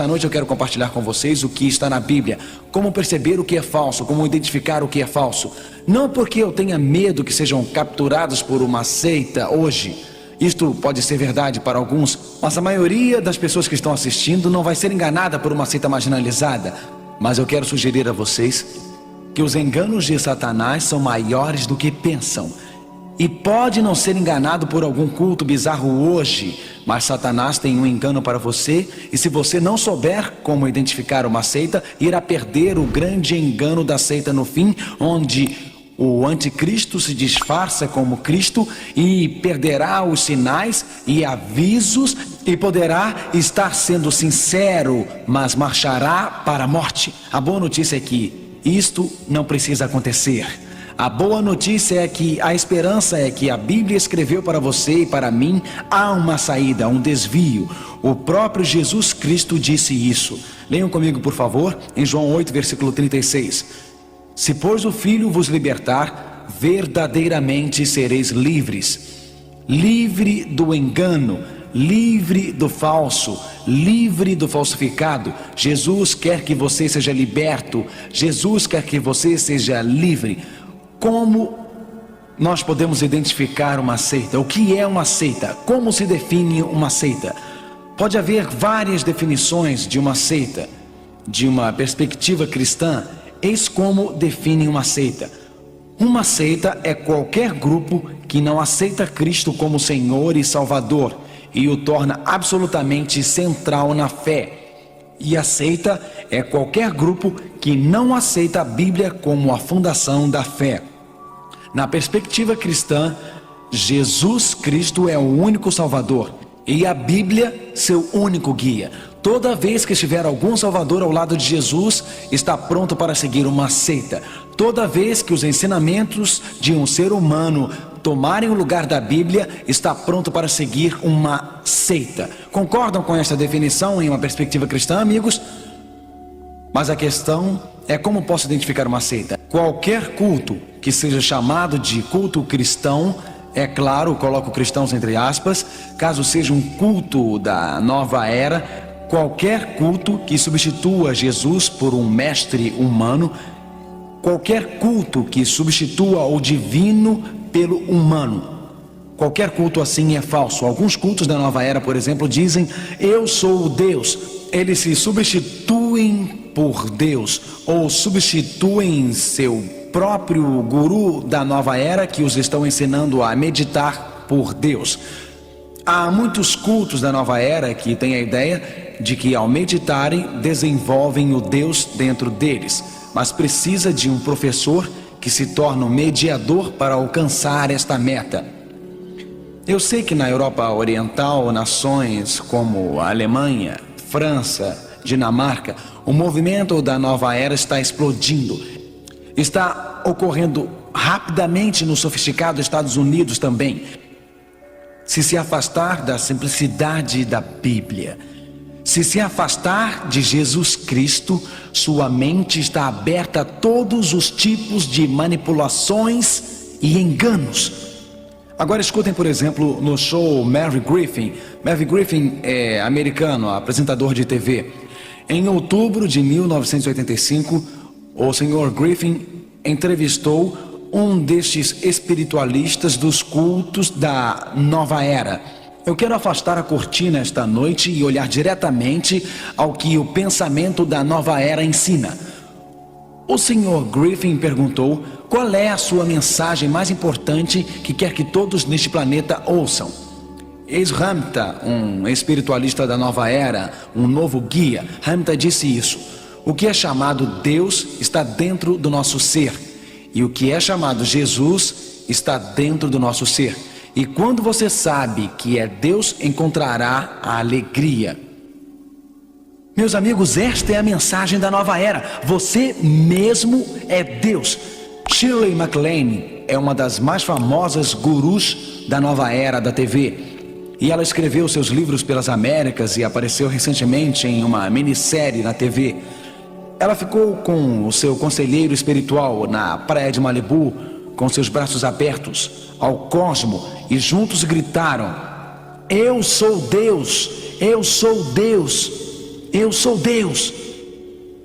noite eu quero compartilhar com vocês o que está na Bíblia, como perceber o que é falso, como identificar o que é falso. Não porque eu tenha medo que sejam capturados por uma seita hoje. Isto pode ser verdade para alguns, mas a maioria das pessoas que estão assistindo não vai ser enganada por uma seita marginalizada. Mas eu quero sugerir a vocês que os enganos de Satanás são maiores do que pensam. E pode não ser enganado por algum culto bizarro hoje, mas Satanás tem um engano para você, e se você não souber como identificar uma seita, irá perder o grande engano da seita no fim, onde o anticristo se disfarça como Cristo e perderá os sinais e avisos e poderá estar sendo sincero, mas marchará para a morte. A boa notícia é que isto não precisa acontecer. A boa notícia é que a esperança é que a Bíblia escreveu para você e para mim. Há uma saída, um desvio. O próprio Jesus Cristo disse isso. Leiam comigo, por favor, em João 8, versículo 36. Se pois o Filho vos libertar, verdadeiramente sereis livres. Livre do engano, livre do falso, livre do falsificado. Jesus quer que você seja liberto. Jesus quer que você seja livre. Como nós podemos identificar uma seita? O que é uma seita? Como se define uma seita? Pode haver várias definições de uma seita. De uma perspectiva cristã, eis como define uma seita. Uma seita é qualquer grupo que não aceita Cristo como Senhor e Salvador e o torna absolutamente central na fé. E a seita é qualquer grupo que não aceita a Bíblia como a fundação da fé. Na perspectiva cristã, Jesus Cristo é o único Salvador e a Bíblia seu único guia. Toda vez que estiver algum Salvador ao lado de Jesus, está pronto para seguir uma seita. Toda vez que os ensinamentos de um ser humano tomarem o lugar da Bíblia, está pronto para seguir uma seita. Concordam com esta definição em uma perspectiva cristã, amigos? Mas a questão é como posso identificar uma seita. Qualquer culto que seja chamado de culto cristão, é claro, coloco cristãos entre aspas, caso seja um culto da nova era, qualquer culto que substitua Jesus por um mestre humano, qualquer culto que substitua o divino pelo humano, qualquer culto assim é falso. Alguns cultos da nova era, por exemplo, dizem: eu sou o Deus. Eles se substituem por Deus, ou substituem seu próprio guru da nova era que os estão ensinando a meditar por Deus. Há muitos cultos da nova era que têm a ideia de que ao meditarem desenvolvem o Deus dentro deles, mas precisa de um professor que se torna um mediador para alcançar esta meta. Eu sei que na Europa Oriental, nações como a Alemanha, França, Dinamarca, o movimento da nova era está explodindo. Está ocorrendo rapidamente no sofisticado Estados Unidos também. Se afastar da simplicidade da Bíblia, se afastar de Jesus Cristo, sua mente está aberta a todos os tipos de manipulações e enganos. Agora escutem, por exemplo, no show Mary Griffin. Mary Griffin é americano, apresentador de TV. Em outubro de 1985, o Sr. Griffin entrevistou um destes espiritualistas dos cultos da nova era. Eu quero afastar a cortina esta noite e olhar diretamente ao que o pensamento da nova era ensina. O Sr. Griffin perguntou: qual é a sua mensagem mais importante que quer que todos neste planeta ouçam? Eis Ramtha, um espiritualista da nova era, um novo guia. Ramtha disse isso: o que é chamado Deus está dentro do nosso ser, e o que é chamado Jesus está dentro do nosso ser. E quando você sabe que é Deus, encontrará a alegria. Meus amigos, esta é a mensagem da nova era. Você mesmo é Deus. Shirley MacLaine é uma das mais famosas gurus da nova era da TV. E ela escreveu seus livros pelas Américas e apareceu recentemente em uma minissérie na TV. Ela ficou com o seu conselheiro espiritual na praia de Malibu, com seus braços abertos ao cosmo, e juntos gritaram: eu sou Deus, eu sou Deus. Eu sou Deus.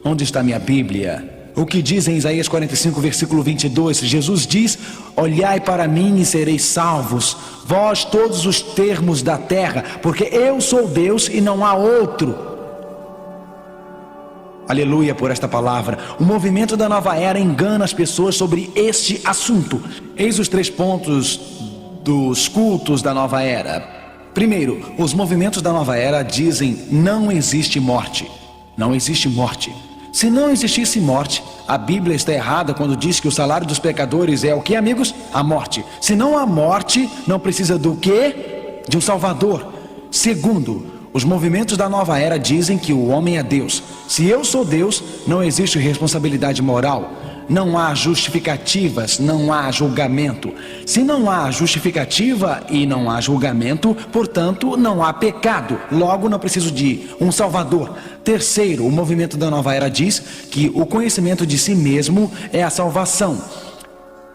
Onde está minha Bíblia? O que diz em Isaías 45, versículo 22? Jesus diz: olhai para mim e sereis salvos, vós todos os termos da terra, porque eu sou Deus e não há outro. Aleluia por esta palavra. O movimento da nova era engana as pessoas sobre este assunto. Eis os 3 pontos dos cultos da nova era. Primeiro, os movimentos da nova era dizem: não existe morte. Não existe morte. Se não existisse morte, a Bíblia está errada quando diz que o salário dos pecadores é o que, amigos? A morte. Se não há morte, não precisa do quê? De um Salvador. Segundo, os movimentos da nova era dizem que o homem é Deus. Se eu sou Deus, não existe responsabilidade moral. Não há justificativas, não há julgamento. Se não há justificativa e não há julgamento, portanto, não há pecado. Logo, não preciso de um Salvador. Terceiro, o movimento da nova era diz que o conhecimento de si mesmo é a salvação.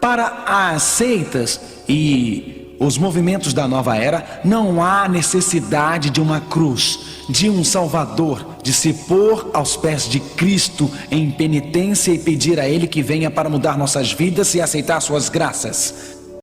Para as seitas e os movimentos da nova era, não há necessidade de uma cruz, de um Salvador, de se pôr aos pés de Cristo em penitência e pedir a Ele que venha para mudar nossas vidas e aceitar suas graças.